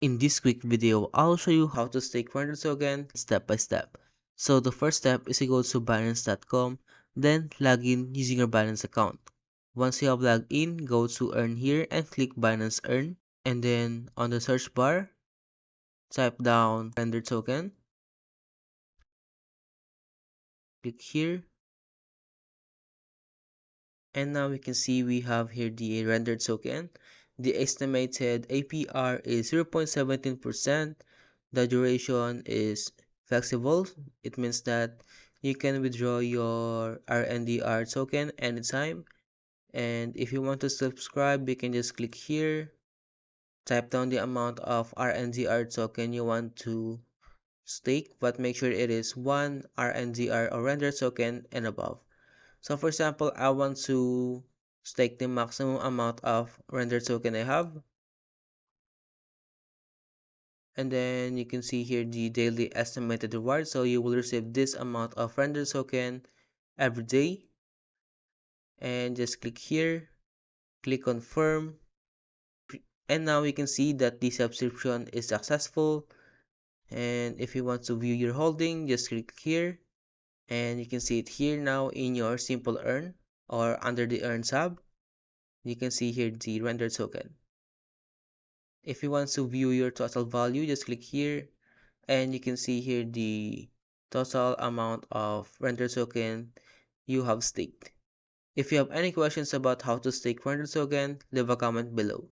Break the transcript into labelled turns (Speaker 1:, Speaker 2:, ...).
Speaker 1: In this quick video, I'll show you how to stake render token step by step. So the first step is to go to Binance.com, then log in using your Binance account. Once you have logged in, go to Earn here and click Binance Earn. And then on the search bar, type down render token, click here. And now we can see we have here the rendered token. The estimated APR is 0.17%. The duration is flexible. It means that you can withdraw your RNDR token anytime. And if you want to subscribe, you can just click here, type down the amount of RNDR token you want to stake, but make sure it is one RNDR or render token and above. So for example, I want to stake the maximum amount of render token I have. And then you can see here the daily estimated reward. So you will receive this amount of render token every day. And just click here, click confirm. And now you can see that the subscription is successful. And if you want to view your holding, just click here. And you can see it here now in your simple earn or under the earn tab. You can see here the render token. If you want to view your total value, just click here and you can see here the total amount of render token you have staked. If you have any questions about how to stake render token, leave a comment below.